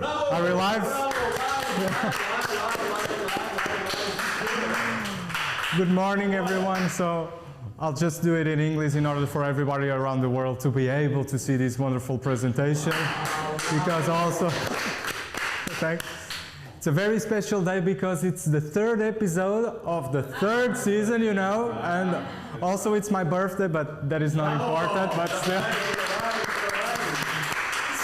Are we live? Good morning, everyone. So I'll just do it in English in order for everybody around the world to be able to see this wonderful presentation. Because also, thanks. It's a very special day because it's the third episode of the third season, you know, and also it's my birthday, but that is not important, but still.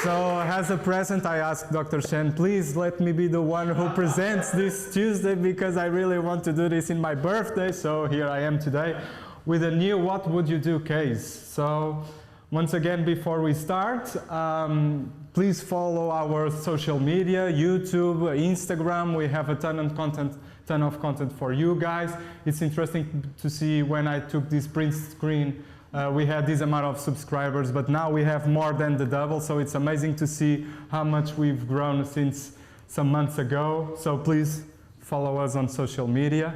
So as a present, I asked Dr. Shen, please let me be the one who presents this Tuesday because I really want to do this in my birthday. So here I am today with a new What Would You Do case. So once again, before we start, please follow our social media, YouTube, Instagram. We have a ton of content for you guys. It's interesting to see when I took this print screen, we had this amount of subscribers, but now we have more than the double. So it's amazing to see how much we've grown since some months ago. So please follow us on social media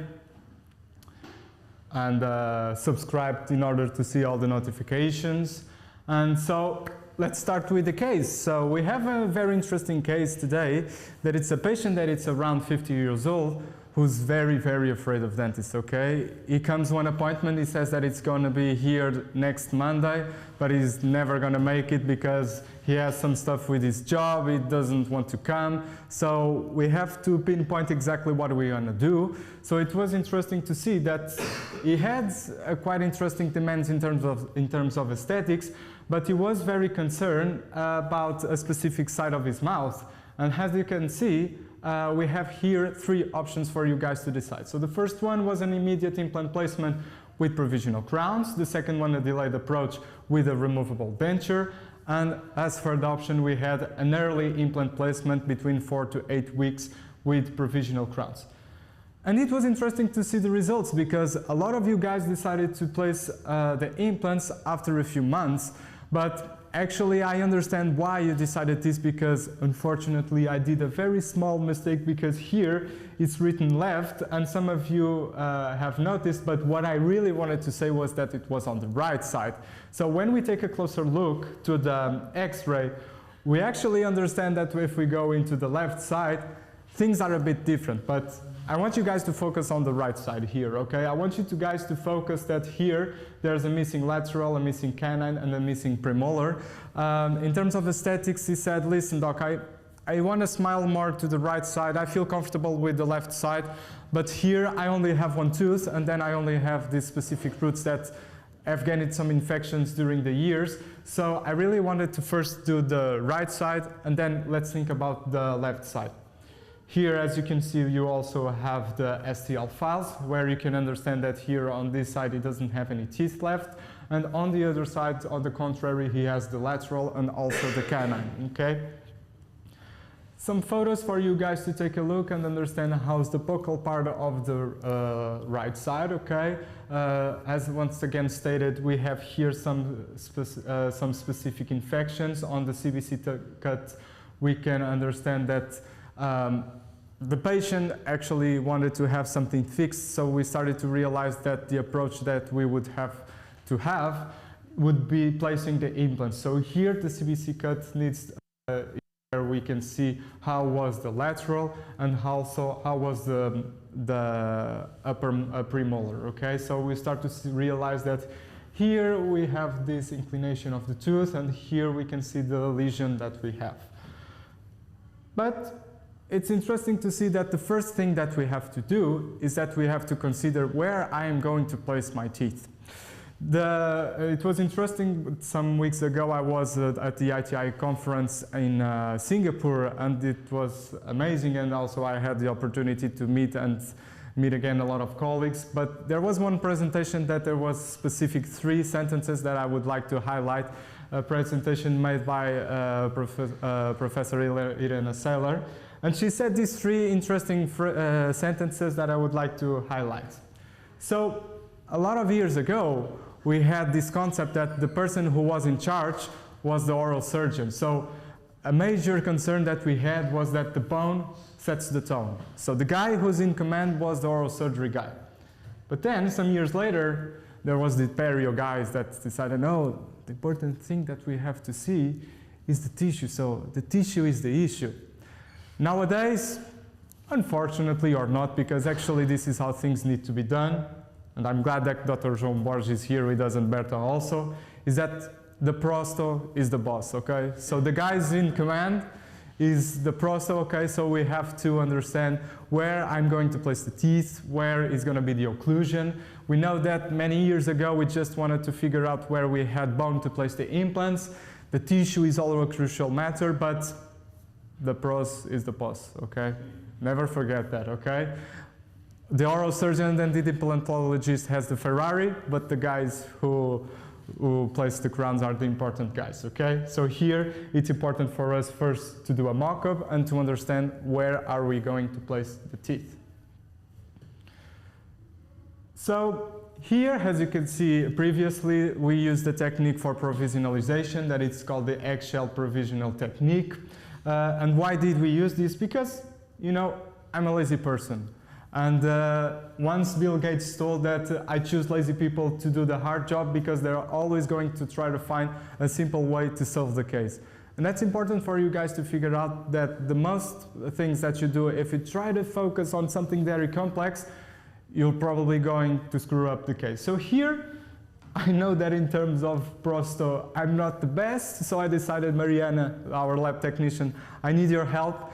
and subscribe in order to see all the notifications. And so let's start with the case. So we have a very interesting case today that it's a patient that it's around 50 years old who's very, very afraid of dentists, okay? He comes one appointment, he says that it's gonna be here next Monday, but he's never gonna make it because he has some stuff with his job, he doesn't want to come. So we have to pinpoint exactly what we're gonna do. So it was interesting to see that he had quite interesting demands in terms of aesthetics, but he was very concerned about a specific side of his mouth. And as you can see, we have here three options for you guys to decide. So the first one was an immediate implant placement with provisional crowns. The second one, a delayed approach with a removable denture. And as third option, we had an early implant placement between 4 to 8 weeks with provisional crowns. And it was interesting to see the results because a lot of you guys decided to place the implants after a few months. But actually, I understand why you decided this because unfortunately I did a very small mistake because here it's written left and some of you have noticed, but what I really wanted to say was that it was on the right side. So when we take a closer look to the X-ray, we actually understand that if we go into the left side, things are a bit different, but I want you guys to focus on the right side here, okay? I want you guys to focus that here there's a missing lateral, a missing canine, and a missing premolar. In terms of aesthetics, he said, listen, doc, I want to smile more to the right side. I feel comfortable with the left side, but here I only have one tooth, and then I only have these specific roots that have gained some infections during the years. So I really wanted to first do the right side, and then let's think about the left side. Here, as you can see, you also have the STL files where you can understand that here on this side, he doesn't have any teeth left. And on the other side, on the contrary, he has the lateral and also the canine, okay? Some photos for you guys to take a look and understand how's the buccal part of the right side, okay? As once again stated, we have here some specific infections. On the CBC cut, we can understand that the patient actually wanted to have something fixed, so we started to realize that the approach that we would have to have would be placing the implants. So here the CBC cut needs, where we can see how was the lateral and also how was the upper premolar, okay? So we start to realize that here we have this inclination of the tooth and here we can see the lesion that we have. But it's interesting to see that the first thing that we have to do is that we have to consider where I am going to place my teeth. It was interesting, some weeks ago I was at the ITI conference in Singapore and it was amazing, and also I had the opportunity to meet again a lot of colleagues, but there was one presentation that there was specific 3 sentences that I would like to highlight. A presentation made by Professor Irena Saylor. And she said these 3 interesting sentences that I would like to highlight. So a lot of years ago, we had this concept that the person who was in charge was the oral surgeon. So a major concern that we had was that the bone sets the tone. So the guy who's in command was the oral surgery guy. But then, some years later, there was the perio guys that decided, no, the important thing that we have to see is the tissue. So the tissue is the issue. Nowadays, unfortunately or not, because actually this is how things need to be done, and I'm glad that Dr. João Borges is here with us and Berta also, is that the prosto is the boss, okay? So the guys in command is the prosto, okay? So we have to understand where I'm going to place the teeth, where is going to be the occlusion. We know that many years ago we just wanted to figure out where we had bone to place the implants. The tissue is also a crucial matter, but the pros is the boss, okay? Never forget that, okay? The oral surgeon and the implantologist has the Ferrari, but the guys who place the crowns are the important guys, okay? So here it's important for us first to do a mock-up and to understand where are we going to place the teeth. So here, as you can see previously, we used the technique for provisionalization that it's called the eggshell provisional technique. And why did we use this? Because, you know, I'm a lazy person. And once Bill Gates told that I choose lazy people to do the hard job because they're always going to try to find a simple way to solve the case. And that's important for you guys to figure out that the most things that you do, if you try to focus on something very complex, you're probably going to screw up the case. So here, I know that in terms of prosto, I'm not the best, so I decided, Mariana, our lab technician, I need your help.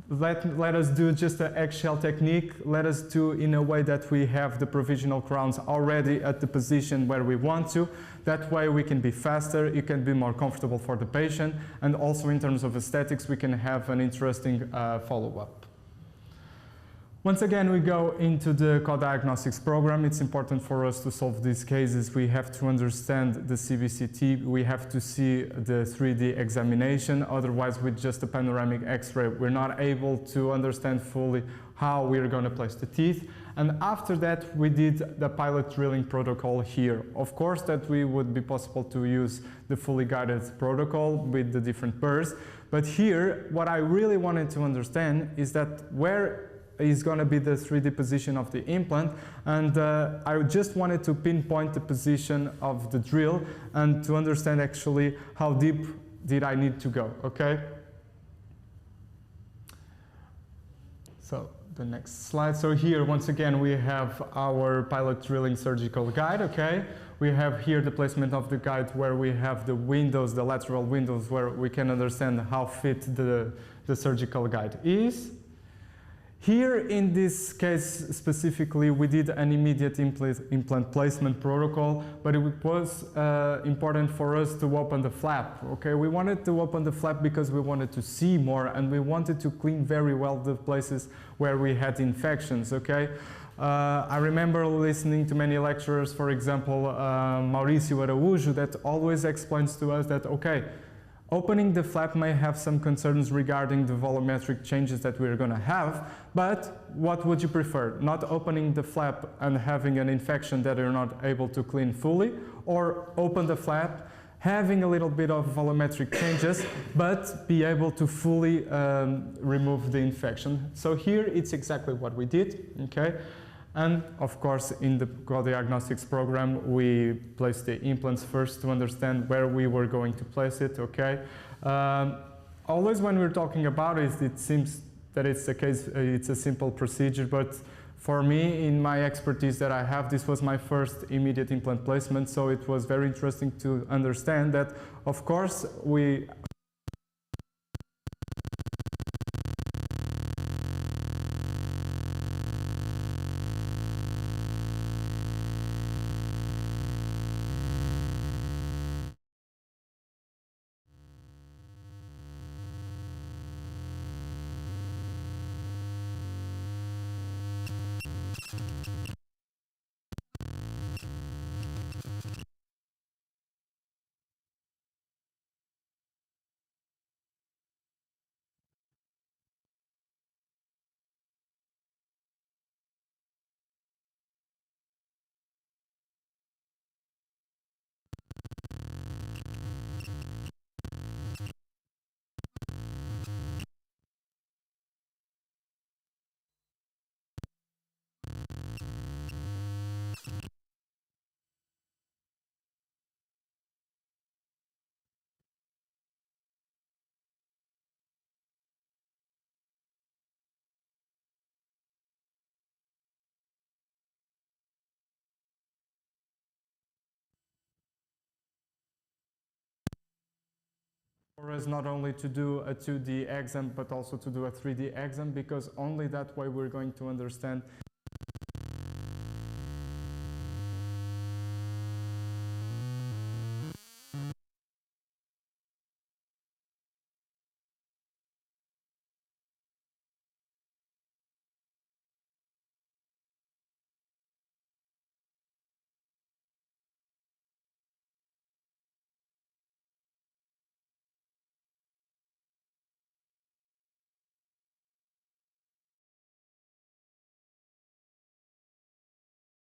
Let us do just an eggshell technique. Let us do in a way that we have the provisional crowns already at the position where we want to. That way we can be faster, it can be more comfortable for the patient, and also in terms of aesthetics, we can have an interesting follow-up. Once again, we go into the co-diagnostics program. It's important for us to solve these cases. We have to understand the CBCT. We have to see the 3D examination. Otherwise, with just a panoramic X-ray, we're not able to understand fully how we're going to place the teeth. And after that, we did the pilot drilling protocol here. Of course, that we would be possible to use the fully guided protocol with the different burrs. But here, what I really wanted to understand is that where is going to be the 3D position of the implant, and I just wanted to pinpoint the position of the drill and to understand actually how deep did I need to go, okay? So the next slide. So here, once again, we have our pilot drilling surgical guide, okay? We have here the placement of the guide where we have the windows, the lateral windows, where we can understand how fit the surgical guide is. Here in this case specifically, we did an immediate implant placement protocol, but it was important for us to open the flap, okay? We wanted to open the flap because we wanted to see more and we wanted to clean very well the places where we had infections, okay? I remember listening to many lecturers, for example, Mauricio Araújo, that always explains to us that, okay, opening the flap may have some concerns regarding the volumetric changes that we're going to have, but what would you prefer? Not opening the flap and having an infection that you're not able to clean fully, or open the flap, having a little bit of volumetric changes, but be able to fully remove the infection. So here it's exactly what we did, okay? And of course, in the co-diagnostics program, we placed the implants first to understand where we were going to place it, okay? Always when we're talking about it, it seems that it's a simple procedure, but for me, in my expertise that I have, this was my first immediate implant placement, so it was very interesting to understand that, of course, we for us not only to do a 2D exam but also to do a 3D exam, because only that way we're going to understand